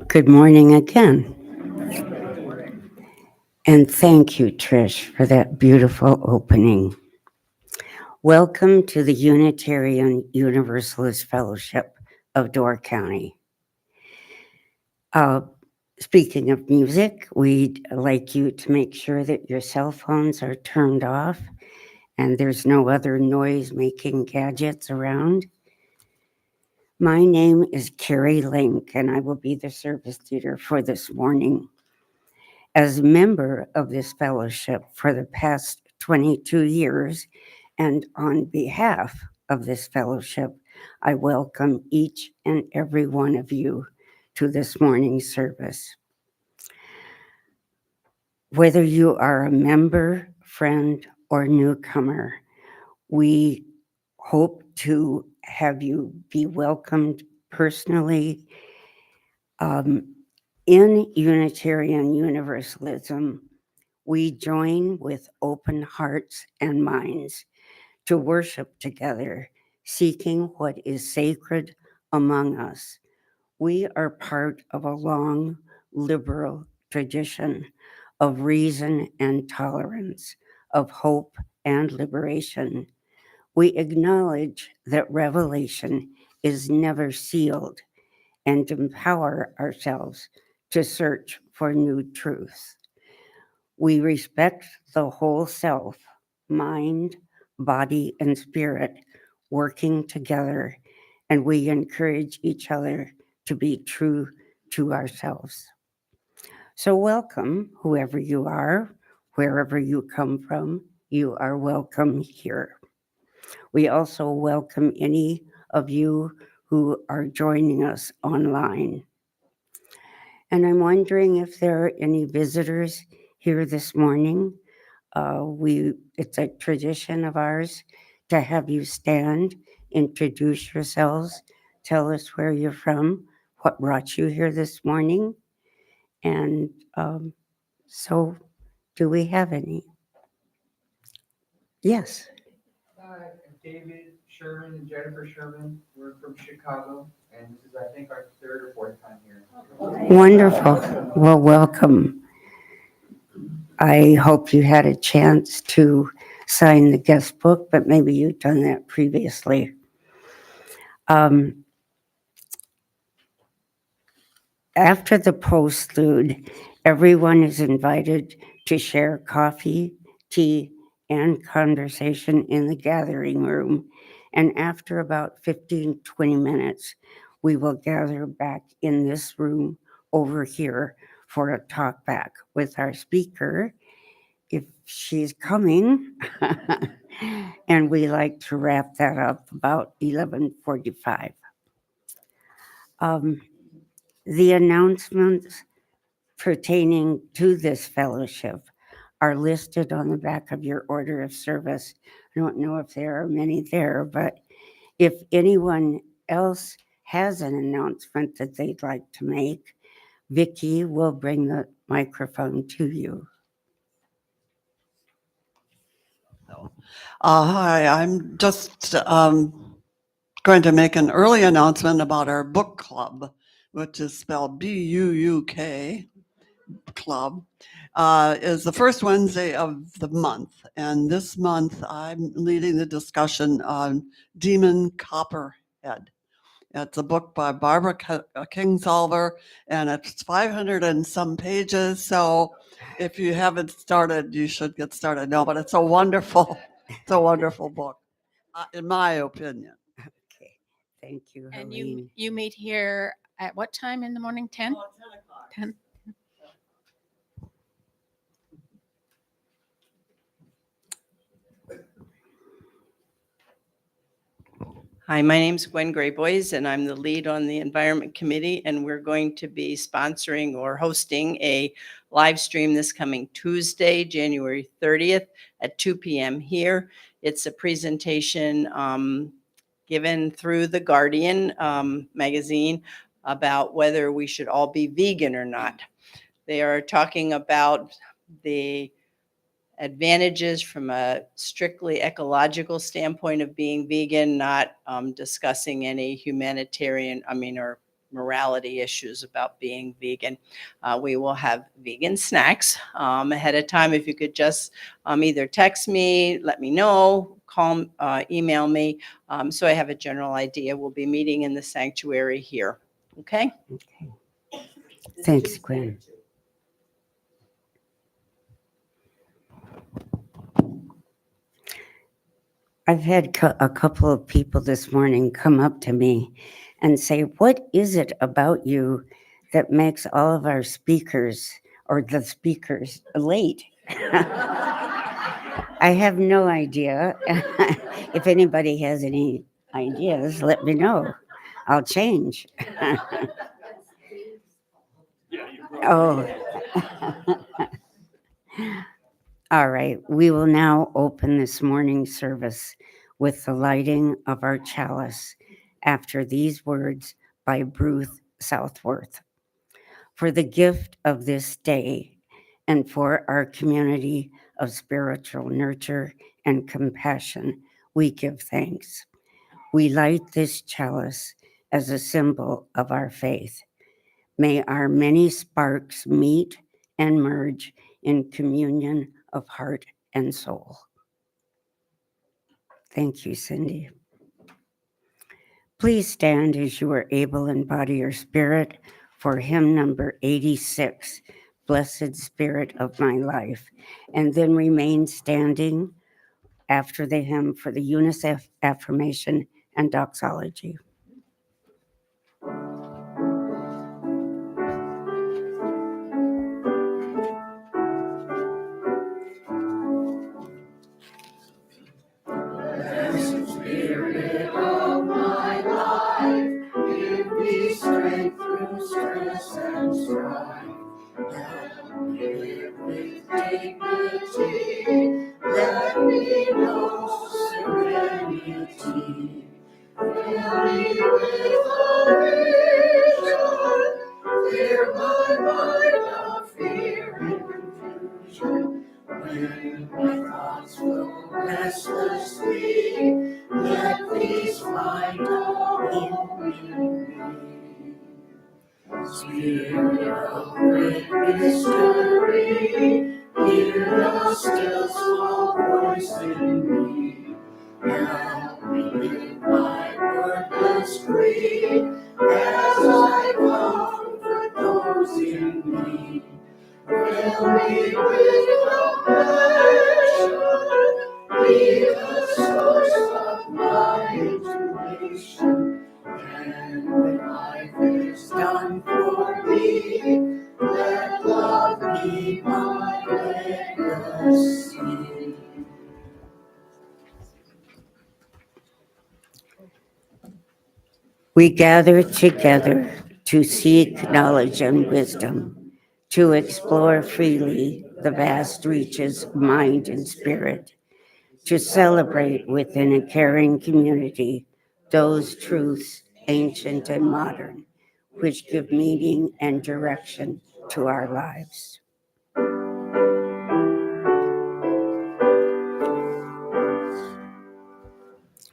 Good morning again. And thank you, Trish, for that beautiful opening. Welcome to the Unitarian Universalist Fellowship of Door County. Uh, Speaking of music, we'd like you to make sure that your cell phones are turned off and there's no other noise-making gadgets around. My name is Carrie Link, and I will be the service leader for this morning. As a member of this fellowship for the past 22 years, and on behalf of this fellowship, I welcome each and every one of you to this morning's service. Whether you are a member, friend, or newcomer, we hope to have you be welcomed personally. In Unitarian Universalism, we join with open hearts and minds to worship together, seeking what is sacred among us. We are part of a long liberal tradition of reason and tolerance, of hope and liberation. We acknowledge that revelation is never sealed and empower ourselves to search for new truths. We respect the whole self, mind, body, and spirit working together, and we encourage each other to be true to ourselves. So, welcome, whoever you are, wherever you come from, you are welcome here. We also welcome any of you who are joining us online. And I'm wondering if there are any visitors here this morning. It's a tradition of ours to have you stand, introduce yourselves, tell us where you're from, what brought you here this morning. And so, do we have any? Yes. Hi, I'm David Sherman and Jennifer Sherman. We're from Chicago, and this is, I think, our third or fourth time here. Wonderful. Well, welcome. I hope you had a chance to sign the guest book, but maybe you've done that previously. Um, After the postlude, everyone is invited to share coffee, tea, and conversation in the gathering room. And after about 15-20 minutes, we will gather back in this room over here for a talk back with our speaker, if she's coming. And we like to wrap that up about 11:45. Um, the announcements pertaining to this fellowship are listed on the back of your order of service. I don't know if there are many there, but if anyone else has an announcement that they'd like to make, Vicki will bring the microphone to you. Hi, I'm just going to make an early announcement about our book club, which is spelled BUUK club, is the first Wednesday of the month. And this month I'm leading the discussion on Demon Copperhead. It's a book by Barbara Kingsolver, and it's 500 and some pages. So if you haven't started, you should get started now. But it's a wonderful book, in my opinion. Okay, thank you, And Helene. you meet here at what time in the morning? 10? 10. Hi, my name's Gwen Grayboys, and I'm the lead on the Environment Committee, and we're going to be sponsoring or hosting a live stream this coming Tuesday, January 30th at 2 p.m. here. It's a presentation given through The Guardian magazine about whether we should all be vegan or not. They are talking about the advantages from a strictly ecological standpoint of being vegan, not discussing any humanitarian, or morality issues about being vegan. We will have vegan snacks ahead of time. If you could just either text me, let me know, call, email me, so I have a general idea. We'll be meeting in the sanctuary here. Okay? Okay. Thanks, Gwen. I've had a couple of people this morning come up to me and say, what is it about you that makes all of our speakers or the speakers late? I have no idea. If anybody has any ideas, let me know. I'll change. Oh. All right, we will now open this morning's service with the lighting of our chalice after these words by Bruce Southworth. For the gift of this day and for our community of spiritual nurture and compassion, we give thanks. We light this chalice as a symbol of our faith. May our many sparks meet and merge in communion of heart and soul. Thank you, Cindy. Please stand as you are able in body or spirit for hymn number 86, Blessed Spirit of My Life, and then remain standing after the hymn for the UNICEF affirmation and doxology. Spirit of my life, give me strength through stress and strife. Help me live with dignity, let me know serenity. Fill me with a vision, clear my mind of fear and confusion. When my thoughts flow restlessly, let peace find a home in me. Spirit of great mystery, hear the still small voice in me. Help me live my wordless creed as I comfort those in need. Fill me with compassion, be the source of my inspiration. And when life is done for me, let love be my legacy. We gather together to seek knowledge and wisdom, to explore freely the vast reaches of mind and spirit, to celebrate within a caring community those truths, ancient and modern, which give meaning and direction to our lives.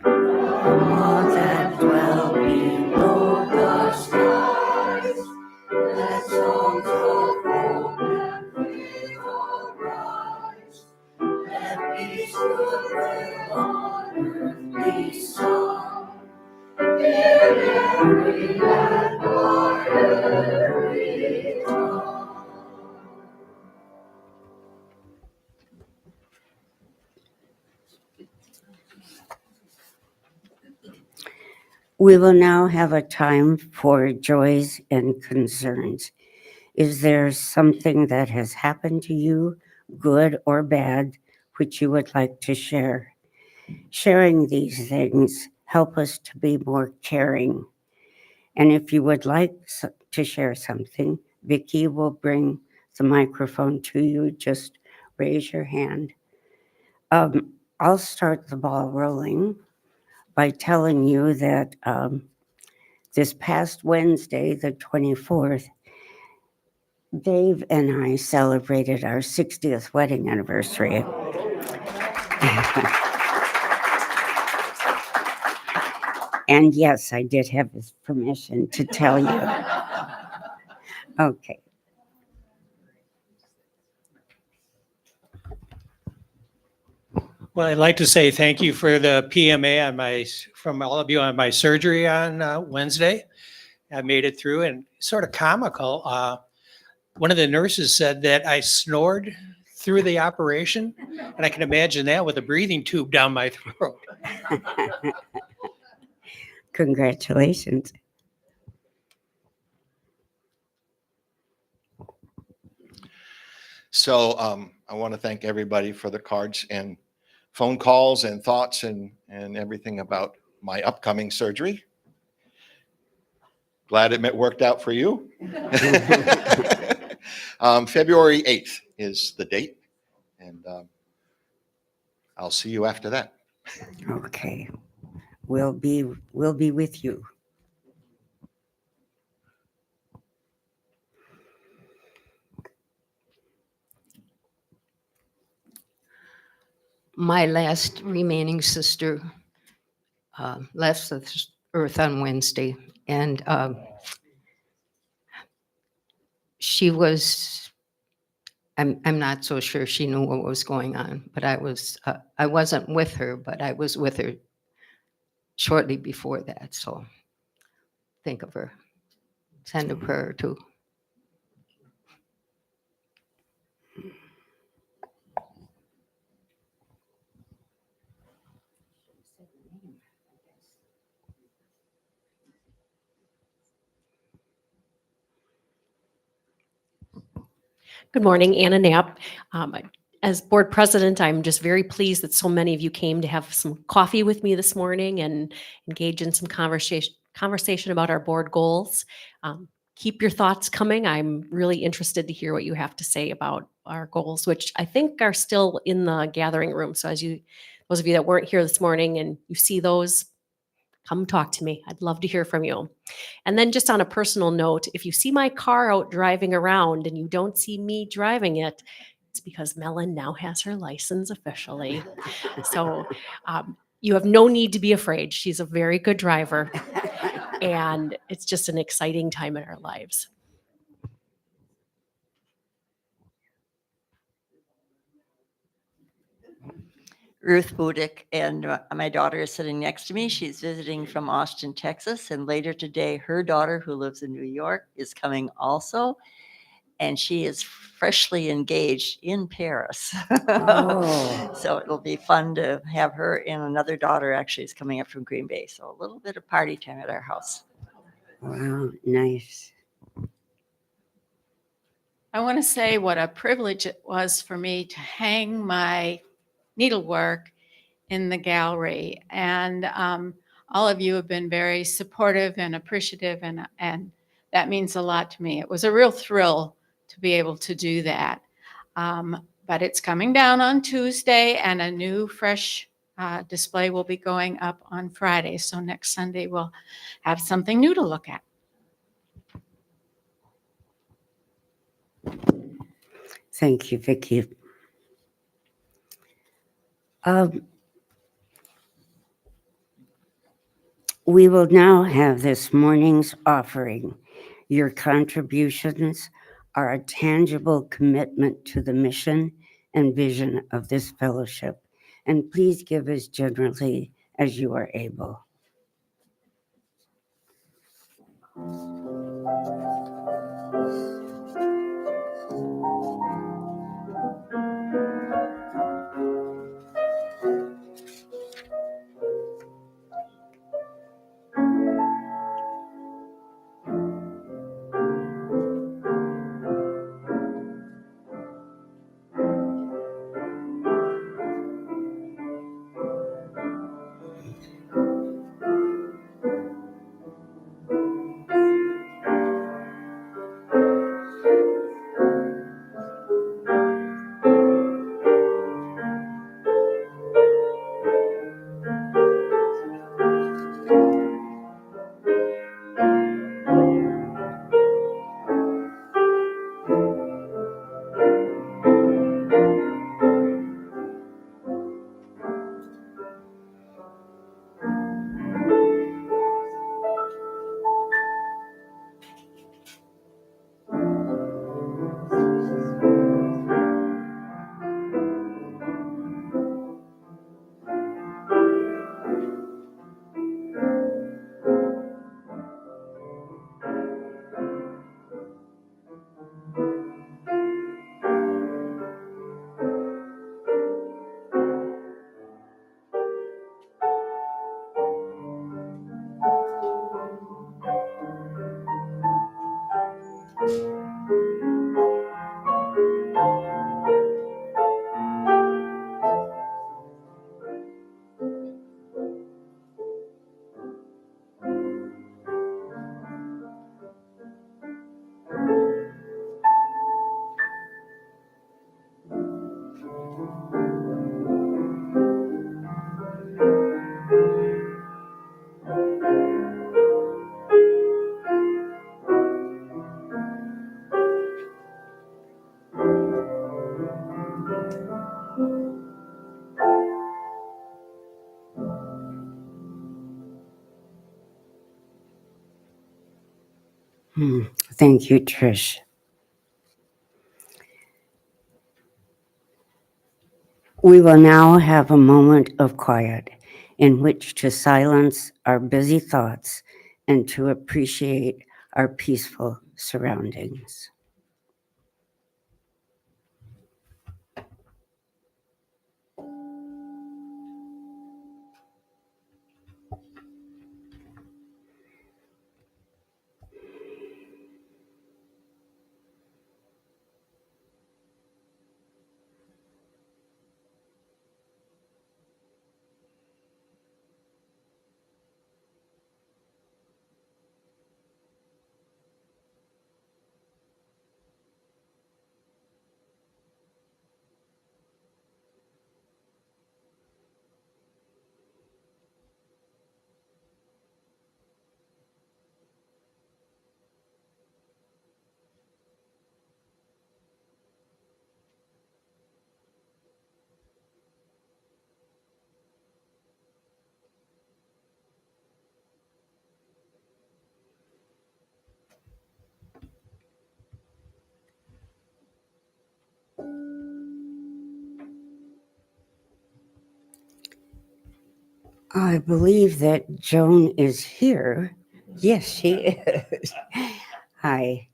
All that dwell below the skies, let songs of hope and faith arise. Let peace prevail on earth be sung, in every land by every tongue. We will now have a time for joys and concerns. Is there something that has happened to you, good or bad, which you would like to share? Sharing these things help us to be more caring. And if you would like to share something, Vicki will bring the microphone to you. Just raise your hand. I'll start the ball rolling by telling you that this past Wednesday, the 24th, Dave and I celebrated our 60th wedding anniversary. And yes, I did have his permission to tell you. Okay. Well, I'd like to say thank you for the PMA from all of you on my surgery on Wednesday. I made it through, and sort of comical. One of the nurses said that I snored through the operation, and I can imagine that with a breathing tube down my throat. Congratulations. So I want to thank everybody for the cards and phone calls and thoughts and everything about my upcoming surgery. Glad it worked out for you. February 8th is the date, and I'll see you after that. Okay. We'll be with you. My last remaining sister left this earth on Wednesday, and she was. I'm not so sure she knew what was going on, but I wasn't with her, but I was with her shortly before that. So think of her, send a prayer too. Good morning, Anna Knapp. As board president, I'm just very pleased that so many of you came to have some coffee with me this morning and engage in some conversation about our board goals. Keep your thoughts coming. I'm really interested to hear what you have to say about our goals, which I think are still in the gathering room. So those of you that weren't here this morning and you see those, come talk to me. I'd love to hear from you. And then just on a personal note, if you see my car out driving around and you don't see me driving it, it's because Mellon now has her license officially. So you have no need to be afraid. She's a very good driver. And it's just an exciting time in our lives. Ruth Budick, and my daughter is sitting next to me. She's visiting from Austin, Texas, and later today, her daughter, who lives in New York, is coming also, and she is freshly engaged in Paris. Oh. So it'll be fun to have her, and another daughter actually is coming up from Green Bay, so a little bit of party time at our house. Wow, nice. I want to say what a privilege it was for me to hang my needlework in the gallery. And all of you have been very supportive and appreciative, and that means a lot to me. It was a real thrill to be able to do that. But it's coming down on Tuesday, and a new fresh display will be going up on Friday. So next Sunday we'll have something new to look at. Thank you, Vicki. We will now have this morning's offering. Your contributions are a tangible commitment to the mission and vision of this fellowship, and please give as generously as you are able. Thank you, Trish. We will now have a moment of quiet in which to silence our busy thoughts and to appreciate our peaceful surroundings. I believe that Joan is here. Yes, she is. Hi.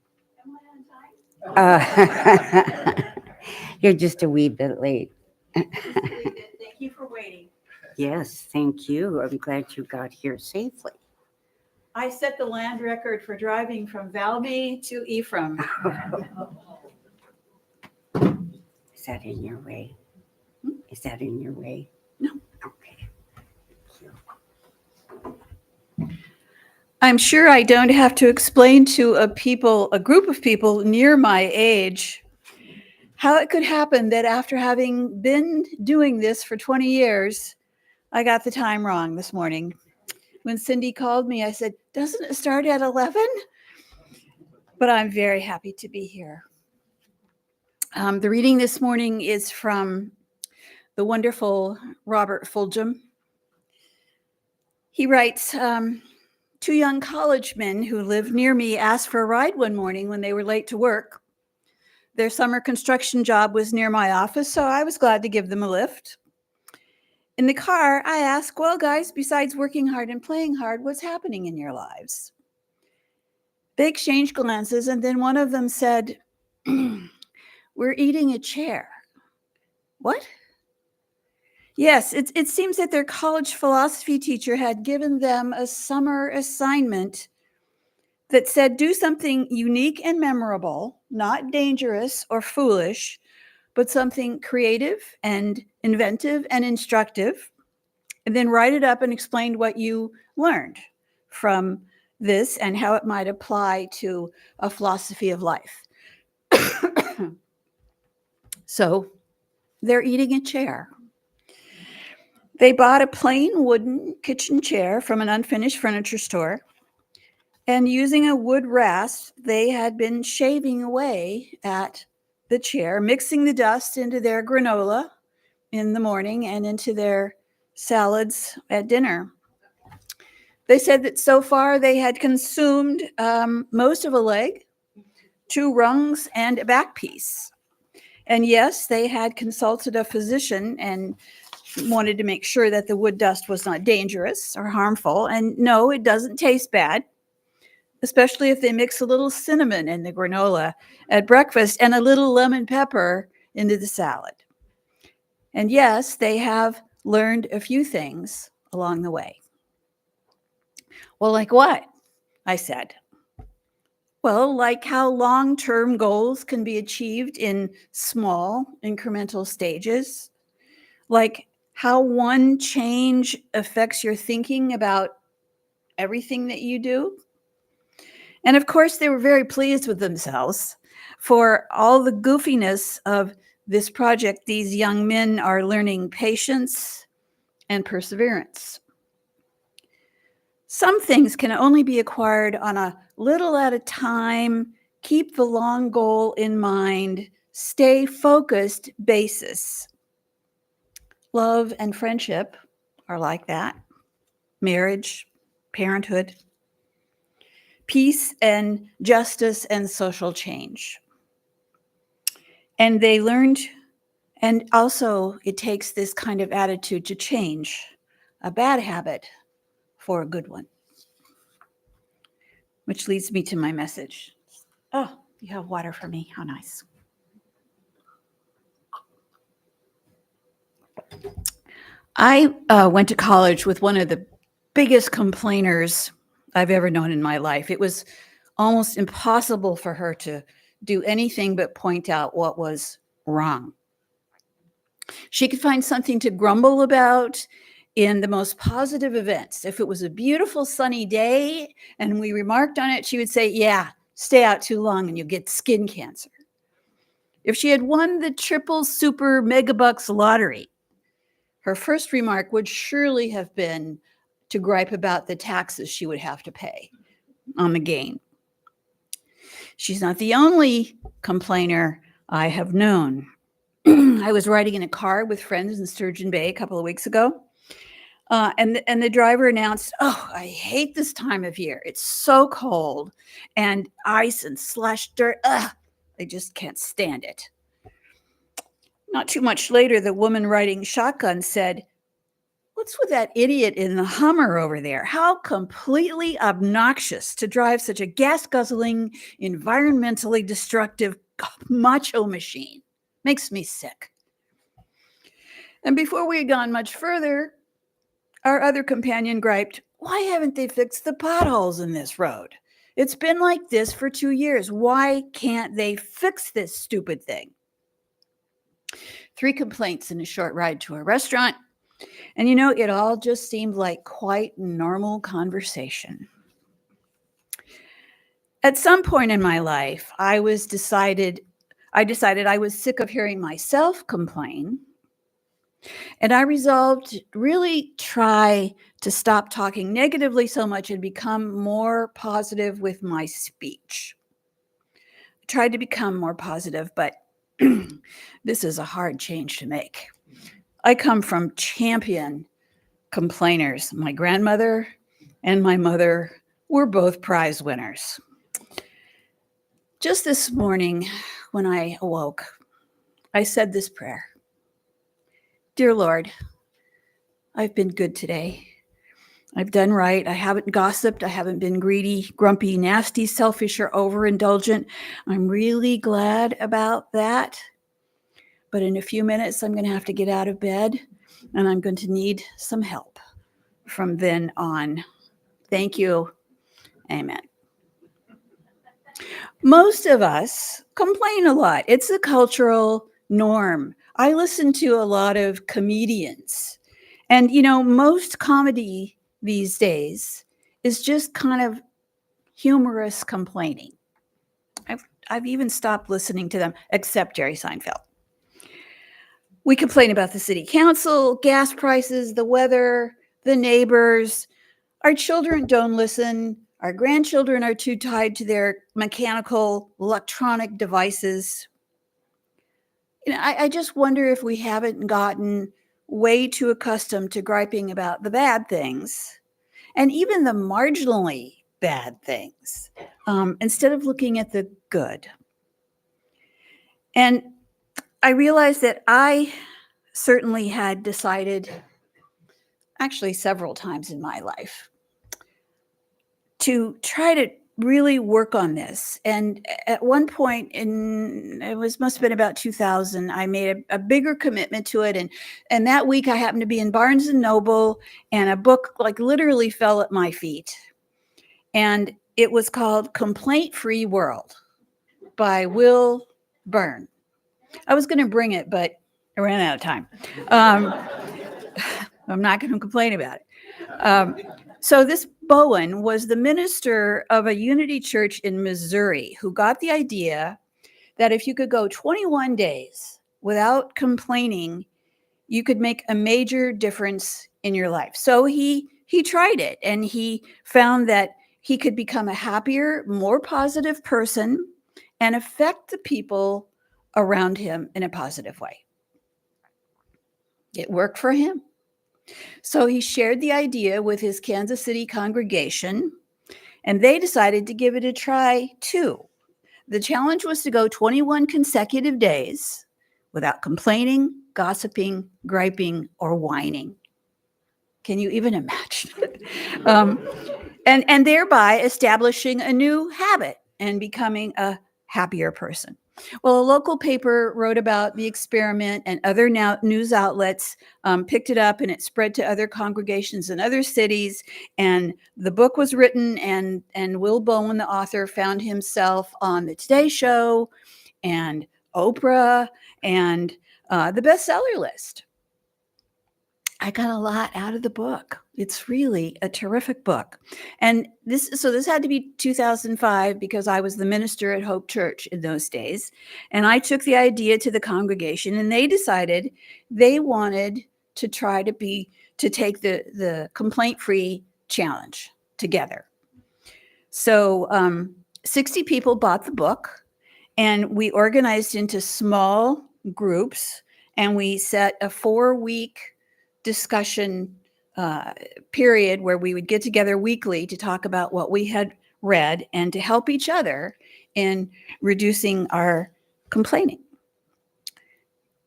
You're just a wee bit late. Thank you for waiting. Yes, thank you. I'm glad you got here safely. I set the land record for driving from Valby to Ephraim. Is that in your way? Is that in your way? No. Okay. I'm sure I don't have to explain to a group of people near my age, how it could happen that after having been doing this for 20 years, I got the time wrong this morning. When Cindy called me, I said, doesn't it start at 11? But I'm very happy to be here. The reading this morning is from the wonderful Robert Fulghum. He writes, 2 young college men who lived near me asked for a ride one morning when they were late to work. Their summer construction job was near my office, so I was glad to give them a lift. In the car, I asked, well, guys, besides working hard and playing hard, what's happening in your lives? They exchanged glances, and then one of them said, we're eating a chair. What? Yes, it seems that their college philosophy teacher had given them a summer assignment that said, do something unique and memorable, not dangerous or foolish, but something creative and inventive and instructive, and then write it up and explain what you learned from this and how it might apply to a philosophy of life. So they're eating a chair. They bought a plain wooden kitchen chair from an unfinished furniture store, and using a wood rasp, they had been shaving away at the chair, mixing the dust into their granola in the morning and into their salads at dinner. They said that so far they had consumed most of a leg, 2 rungs, and a back piece. And yes, they had consulted a physician and wanted to make sure that the wood dust was not dangerous or harmful. And no, it doesn't taste bad, especially if they mix a little cinnamon in the granola at breakfast and a little lemon pepper into the salad. And yes, they have learned a few things along the way. Well, like what? I said. Well, like how long-term goals can be achieved in small incremental stages, like how one change affects your thinking about everything that you do. And of course, they were very pleased with themselves for all the goofiness of this project. These young men are learning patience and perseverance. Some things can only be acquired on a little at a time, keep the long goal in mind, stay focused basis. Love and friendship are like that. Marriage, parenthood. peace and justice and social change. And they learned, and also it takes this kind of attitude to change a bad habit for a good one. Which leads me to my message. Oh, you have water for me. How nice. I went to college with one of the biggest complainers I've ever known in my life. It was almost impossible for her to do anything but point out what was wrong. She could find something to grumble about in the most positive events. If it was a beautiful sunny day and we remarked on it, she would say, yeah, stay out too long and you'll get skin cancer. If she had won the triple super megabucks lottery, her first remark would surely have been to gripe about the taxes she would have to pay on the gain. She's not the only complainer I have known. I was riding in a car with friends in Sturgeon Bay a couple of weeks ago. And the driver announced, oh, I hate this time of year. It's so cold and ice and slush dirt. Ugh, I just can't stand it. Not too much later, the woman riding shotgun said, what's with that idiot in the Hummer over there? How completely obnoxious to drive such a gas-guzzling, environmentally destructive macho machine. Makes me sick. And before we had gone much further, our other companion griped, why haven't they fixed the potholes in this road? It's been like this for 2 years. Why can't they fix this stupid thing? 3 complaints in a short ride to a restaurant. And you know, it all just seemed like quite normal conversation. At some point in my life, I decided I was sick of hearing myself complain. And I resolved to really try to stop talking negatively so much and become more positive with my speech. I tried to become more positive, but this is a hard change to make. I come from champion complainers. My grandmother and my mother were both prize winners. Just this morning, when I awoke, I said this prayer. Dear Lord, I've been good today. I've done right. I haven't gossiped. I haven't been greedy, grumpy, nasty, selfish, or overindulgent. I'm really glad about that. But in a few minutes, I'm going to have to get out of bed and I'm going to need some help from then on. Thank you. Amen. Most of us complain a lot. It's a cultural norm. I listen to a lot of comedians. And, you know, most comedy these days is just kind of humorous complaining. I've even stopped listening to them, except Jerry Seinfeld. We complain about the city council, gas prices, the weather, the neighbors. Our children don't listen. Our grandchildren are too tied to their mechanical electronic devices. You know, I just wonder if we haven't gotten way too accustomed to griping about the bad things and even the marginally bad things instead of looking at the good. And I realized that I certainly had decided, actually several times in my life, to try to really work on this. And at one point must have been about 2000, I made a bigger commitment to it. And that week I happened to be in Barnes and Noble and a book like literally fell at my feet. And it was called Complaint Free World by Will Byrne. I was going to bring it, but I ran out of time. I'm not going to complain about it. So this Bowen was the minister of a Unity church in Missouri who got the idea that if you could go 21 days without complaining, you could make a major difference in your life. So he tried it, and he found that he could become a happier, more positive person and affect the people around him in a positive way. It worked for him. So he shared the idea with his Kansas City congregation, and they decided to give it a try too. The challenge was to go 21 consecutive days without complaining, gossiping, griping, or whining. Can you even imagine it? And thereby establishing a new habit and becoming a happier person. Well, a local paper wrote about the experiment, and other news outlets picked it up, and it spread to other congregations in other cities. And the book was written, and Will Bowen, the author, found himself on the Today Show and Oprah and the bestseller list. I got a lot out of the book. It's really a terrific book. And this had to be 2005 because I was the minister at Hope Church in those days. And I took the idea to the congregation, and they decided they wanted to try to take the complaint-free challenge together. So 60 people bought the book, and we organized into small groups, and we set a 4-week discussion period where we would get together weekly to talk about what we had read and to help each other in reducing our complaining.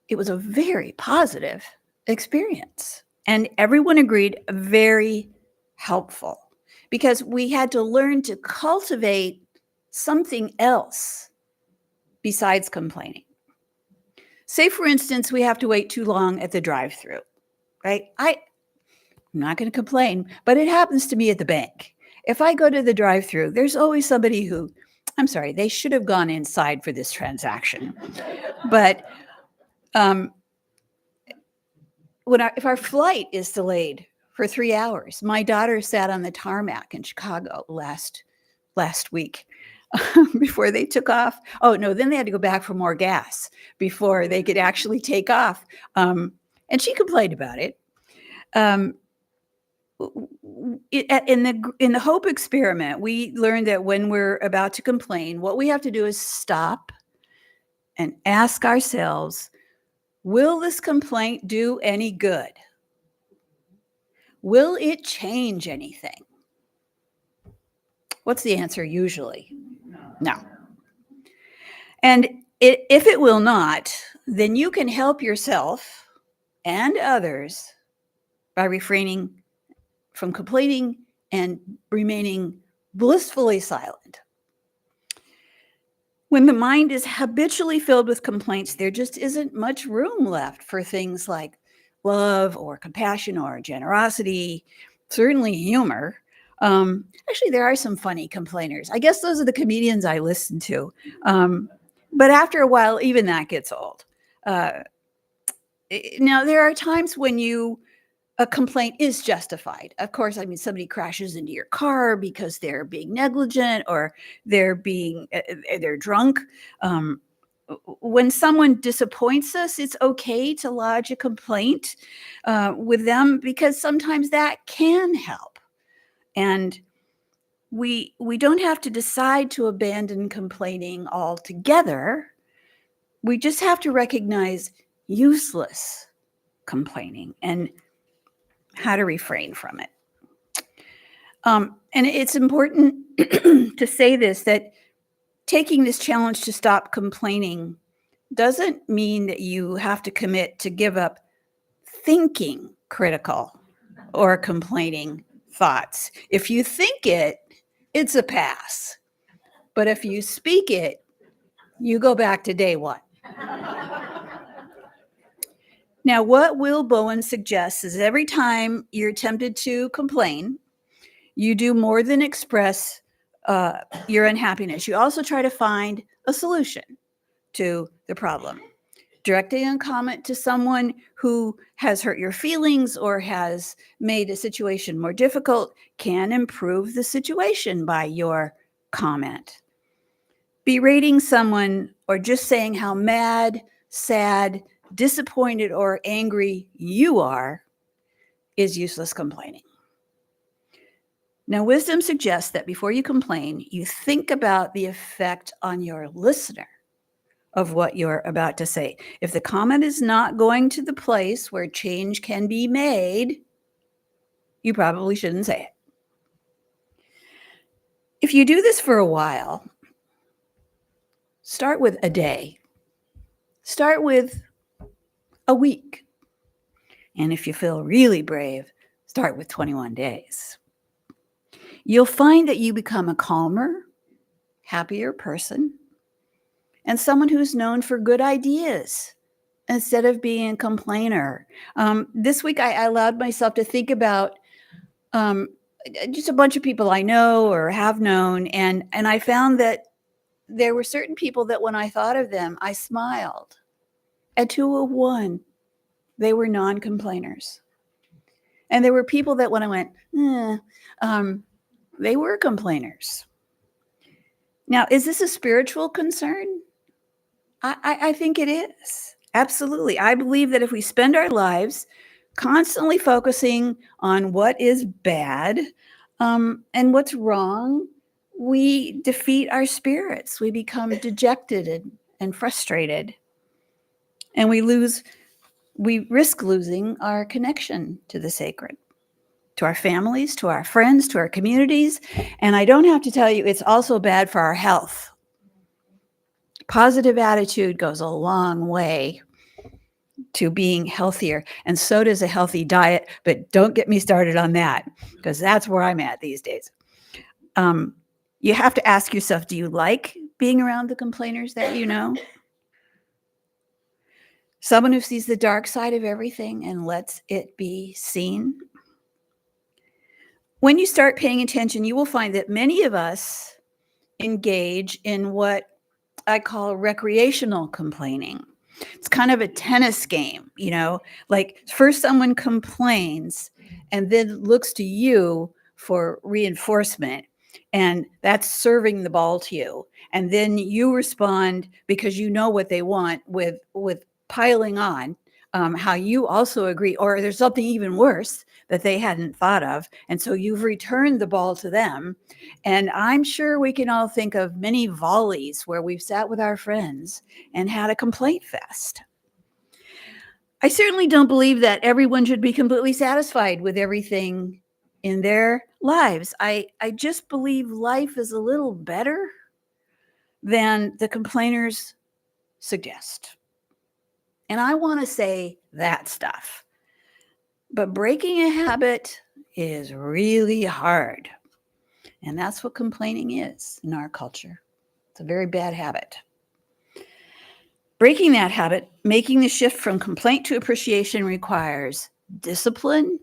It was a very positive experience, and everyone agreed very helpful, because we had to learn to cultivate something else besides complaining. Say, for instance, we have to wait too long at the drive-thru. Right? I'm not going to complain, but it happens to me at the bank. If I go to the drive-thru, there's always somebody who, I'm sorry, they should have gone inside for this transaction. But if our flight is delayed for 3 hours, my daughter sat on the tarmac in Chicago last week before they took off. Oh no, then they had to go back for more gas before they could actually take off. And she complained about it. In the Hope experiment, we learned that when we're about to complain, what we have to do is stop and ask ourselves, will this complaint do any good? Will it change anything? What's the answer usually? No. And if it will not, then you can help yourself and others by refraining from complaining and remaining blissfully silent. When the mind is habitually filled with complaints, there just isn't much room left for things like love or compassion or generosity, certainly humor. Actually, there are some funny complainers. I guess those are the comedians I listen to. But after a while, even that gets old. Now, there are times when a complaint is justified. Of course, I mean, somebody crashes into your car because they're being negligent or they're drunk. When someone disappoints us, it's okay to lodge a complaint with them, because sometimes that can help. And we don't have to decide to abandon complaining altogether. We just have to recognize useless complaining and how to refrain from it. And it's important to say this, that taking this challenge to stop complaining doesn't mean that you have to commit to give up thinking critical or complaining thoughts. If you think it, it's a pass. But if you speak it, you go back to day one. Now, what Will Bowen suggests is every time you're tempted to complain, you do more than express your unhappiness. You also try to find a solution to the problem. Directing a comment to someone who has hurt your feelings or has made a situation more difficult can improve the situation by your comment. Berating someone or just saying how mad, sad, disappointed, or angry you are is useless complaining. Now, wisdom suggests that before you complain, you think about the effect on your listener of what you're about to say. If the comment is not going to the place where change can be made, you probably shouldn't say it. If you do this for a while, start with a day, start with a week. And if you feel really brave, start with 21 days. You'll find that you become a calmer, happier person and someone who's known for good ideas instead of being a complainer. This week, I allowed myself to think about just a bunch of people I know or have known, and I found that there were certain people that when I thought of them, I smiled. At 201, they were non-complainers. And there were people that when I went, they were complainers. Now, is this a spiritual concern? I think it is. Absolutely. I believe that if we spend our lives constantly focusing on what is bad and what's wrong, we defeat our spirits. We become dejected and frustrated. And we risk losing our connection to the sacred, to our families, to our friends, to our communities. And I don't have to tell you, it's also bad for our health. Positive attitude goes a long way to being healthier, and so does a healthy diet, but don't get me started on that because that's where I'm at these days. You have to ask yourself, do you like being around the complainers that you know? Someone who sees the dark side of everything and lets it be seen? When you start paying attention, you will find that many of us engage in what I call recreational complaining. It's kind of a tennis game, you know, like first someone complains and then looks to you for reinforcement, and that's serving the ball to you. And then you respond because you know what they want with piling on how you also agree, or there's something even worse that they hadn't thought of. And so you've returned the ball to them. And I'm sure we can all think of many volleys where we've sat with our friends and had a complaint fest. I certainly don't believe that everyone should be completely satisfied with everything in their lives. I just believe life is a little better than the complainers suggest. And I want to say that stuff. But breaking a habit is really hard. And that's what complaining is in our culture. It's a very bad habit. Breaking that habit, making the shift from complaint to appreciation requires discipline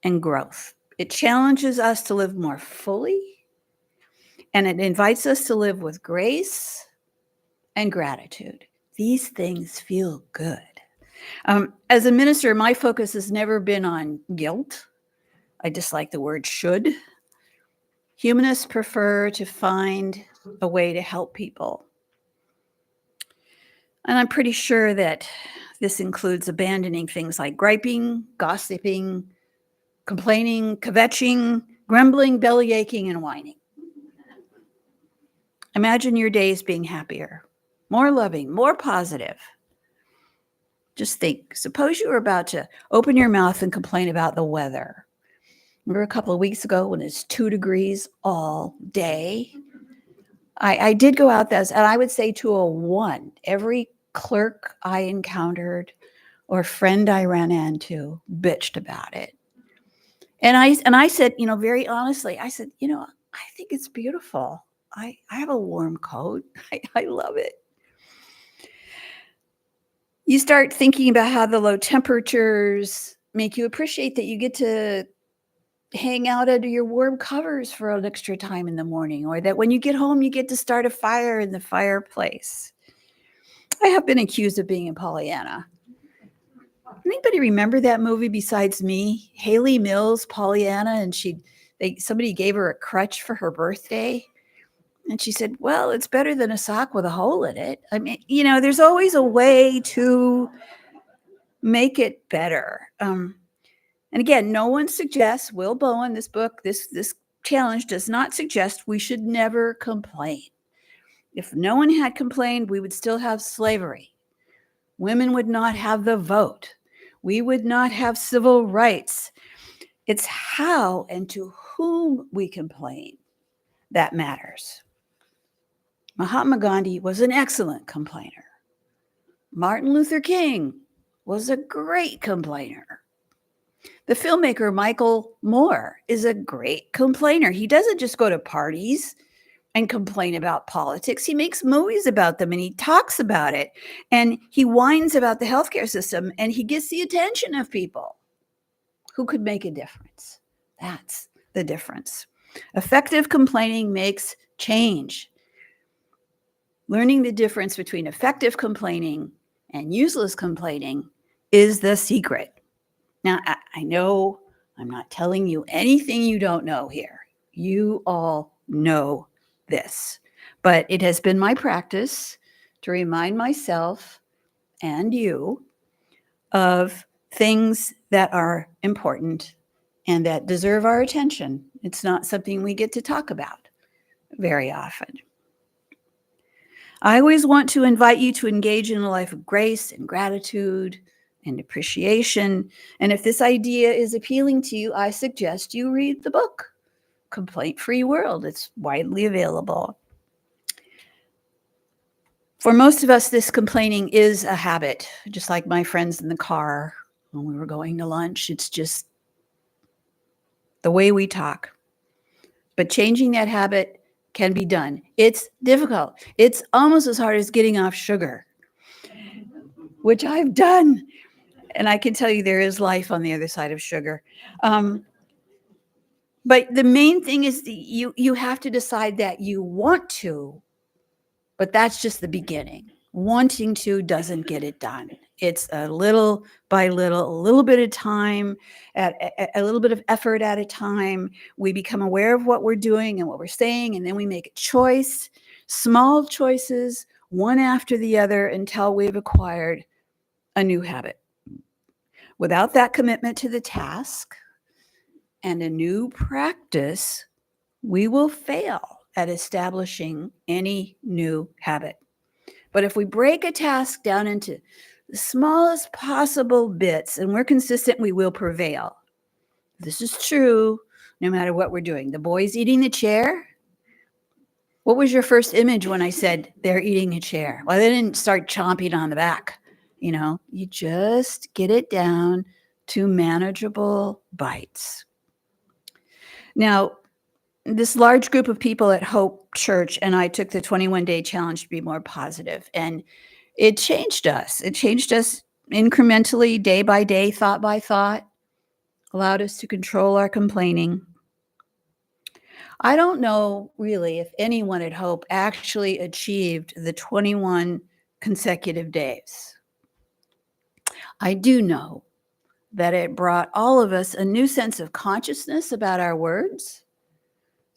and growth. It challenges us to live more fully, and it invites us to live with grace and gratitude. These things feel good. As a minister, my focus has never been on guilt. I dislike the word should. Humanists prefer to find a way to help people. And I'm pretty sure that this includes abandoning things like griping, gossiping, complaining, kvetching, grumbling, belly aching, and whining. Imagine your days being happier, more loving, more positive. Just think, suppose you were about to open your mouth and complain about the weather. Remember a couple of weeks ago when it's 2 degrees all day? I did go out there, and I would say to a 1, every clerk I encountered or friend I ran into bitched about it. And I said, you know, very honestly, I said, you know, I think it's beautiful. I have a warm coat. I love it. You start thinking about how the low temperatures make you appreciate that you get to hang out under your warm covers for an extra time in the morning, or that when you get home, you get to start a fire in the fireplace. I have been accused of being a Pollyanna. Anybody remember that movie besides me? Haley Mills, Pollyanna, and somebody gave her a crutch for her birthday. And she said, well, it's better than a sock with a hole in it. I mean, you know, there's always a way to make it better. And again, no one suggests, Will Bowen, this book, this challenge does not suggest we should never complain. If no one had complained, we would still have slavery. Women would not have the vote. We would not have civil rights. It's how and to whom we complain that matters. Mahatma Gandhi was an excellent complainer. Martin Luther King was a great complainer. The filmmaker Michael Moore is a great complainer. He doesn't just go to parties and complain about politics. He makes movies about them and he talks about it and he whines about the healthcare system and he gets the attention of people who could make a difference. That's the difference. Effective complaining makes change. Learning the difference between effective complaining and useless complaining is the secret. Now, I know I'm not telling you anything you don't know here. You all know this, but it has been my practice to remind myself and you of things that are important and that deserve our attention. It's not something we get to talk about very often. I always want to invite you to engage in a life of grace and gratitude and appreciation. And if this idea is appealing to you, I suggest you read the book, Complaint-Free World. It's widely available. For most of us, this complaining is a habit, just like my friends in the car when we were going to lunch. It's just the way we talk. But changing that habit can be done. It's difficult. It's almost as hard as getting off sugar, which I've done. And I can tell you there is life on the other side of sugar. But the main thing is you have to decide that you want to, but that's just the beginning. Wanting to doesn't get it done. It's a little by little, a little bit of time, a little bit of effort at a time. We become aware of what we're doing and what we're saying, and then we make a choice, small choices, one after the other, until we've acquired a new habit. Without that commitment to the task and a new practice, we will fail at establishing any new habit. But if we break a task down into the smallest possible bits and we're consistent, we will prevail. This is true no matter what we're doing. The boys eating the chair. What was your first image when I said they're eating a chair? Well, they didn't start chomping on the back. You know, you just get it down to manageable bites. Now, this large group of people at Hope Church and I took the 21-day challenge to be more positive, and it changed us. It changed us incrementally, day by day, thought by thought, allowed us to control our complaining. I don't know really if anyone at Hope actually achieved the 21 consecutive days. I do know that it brought all of us a new sense of consciousness about our words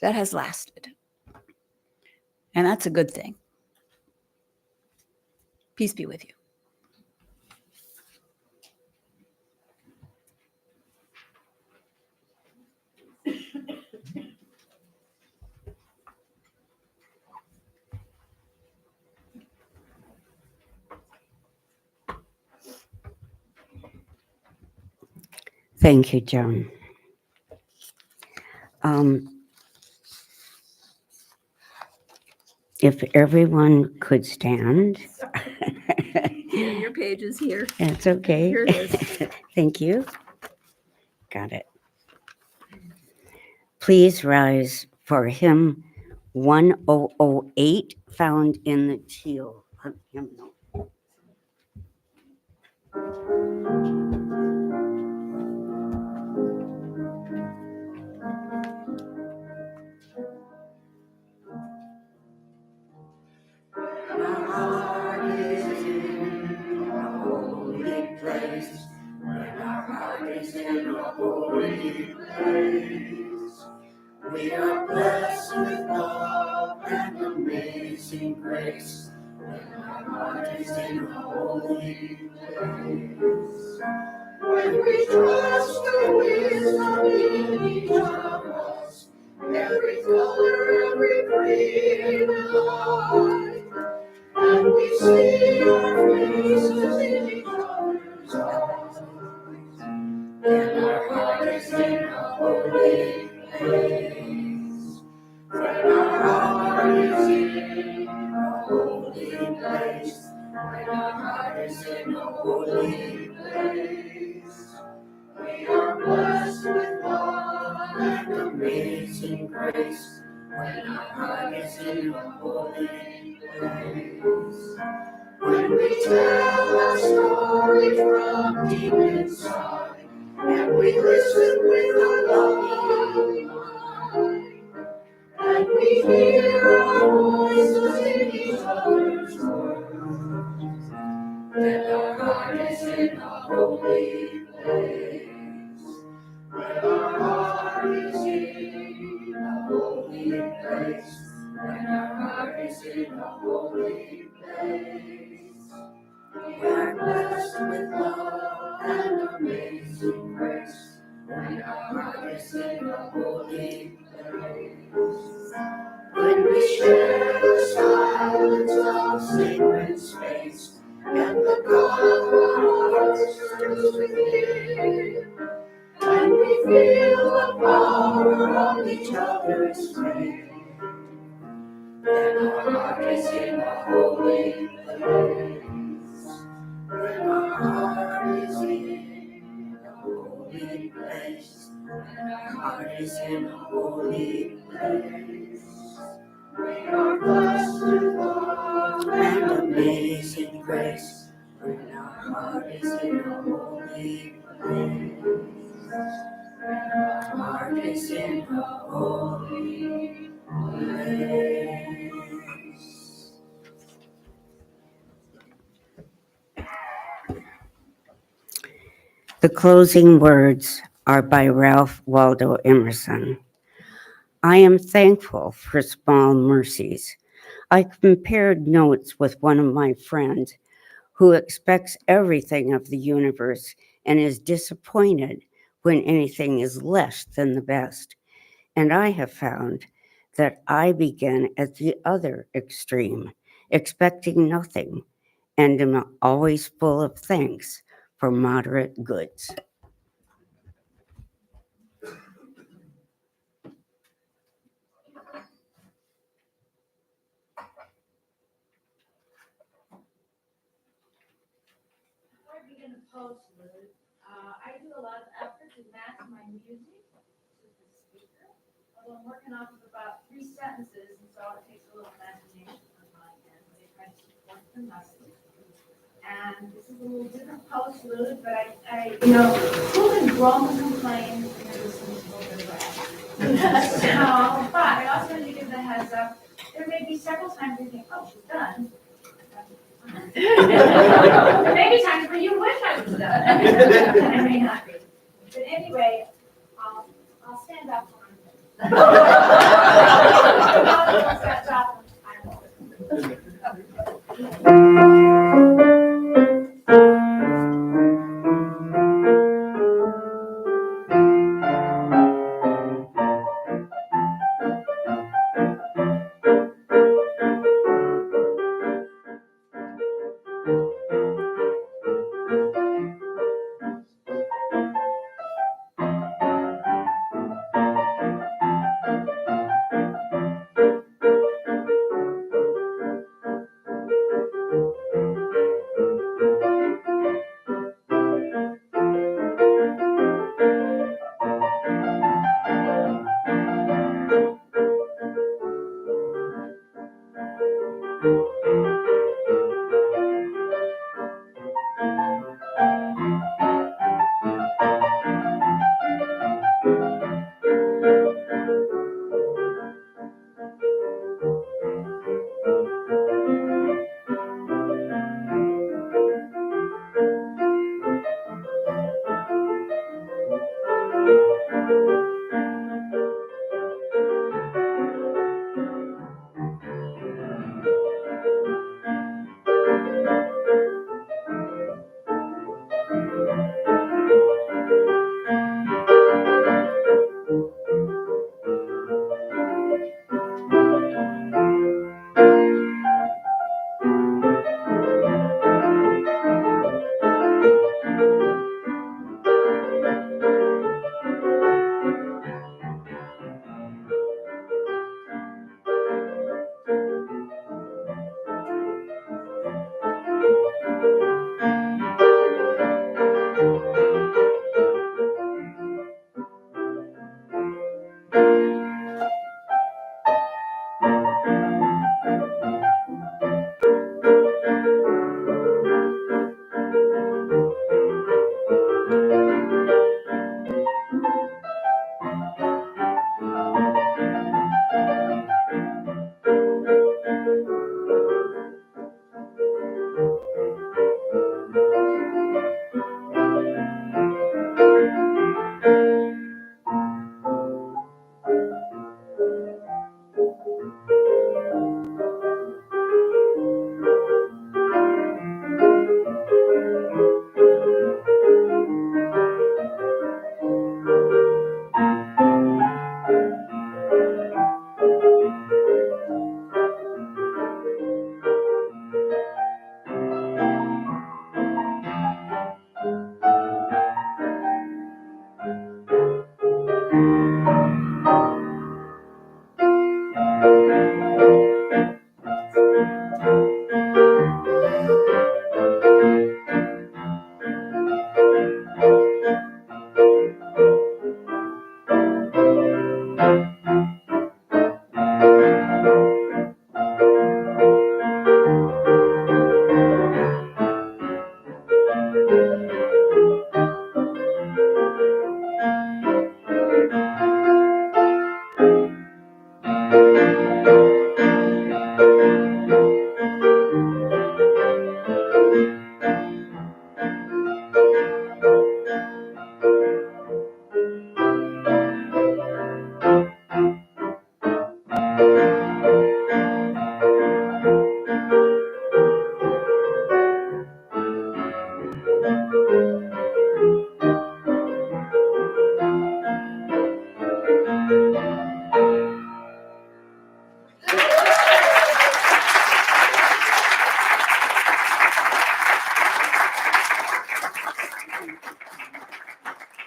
that has lasted. And that's a good thing. Peace be with you. Thank you, Joan. If everyone could stand. Your page is here. That's okay. Here it is. Thank you. Got it. Please rise for hymn 1008 found in the teal hymnal. We are blessed with love and amazing grace. When our heart is in a holy place. When we trust the wisdom in each of us, every color, every creed and light, and we see our faces in each other's eyes, then our heart is in a holy place. When our when our heart is in a holy place. We are blessed with love and amazing grace when our heart is in a holy place. When we tell our story from deep inside and we listen with a loving mind, and we hear our voices in each other's words, then our heart is in a holy place. When our heart is in a holy place, when our heart is in a holy place, we are blessed with love and amazing grace. When our heart is in a holy place, when we share the silence of sacred space, and the God of our hearts turns within, and we feel the power of each other's faith, then our heart is in a holy place. When our heart is in a holy place, when our heart is in a holy place, we are blessed with love and amazing grace. When our heart is in a holy place, when our heart is in a holy place. The closing words are by Ralph Waldo Emerson. I am thankful for small mercies. I compared notes with one of my friends who expects everything of the universe and is disappointed when anything is less than the best. And I have found that I begin at the other extreme, expecting nothing, and am always full of thanks for moderate goods. Before I begin to post, Liz, I do a lot of effort to match my music to the speaker. Although I'm working off of about 3 sentences, and so it takes a little imagination on my end, but I try to support the message. And this is a little different post, Liz, but who can groan and complain when you're listening to a good rap? So, but I also want to give the heads up, there may be several times you think, oh, she's done. There may be times where you wish I was done, and I may not be. But anyway, I'll stand up for him.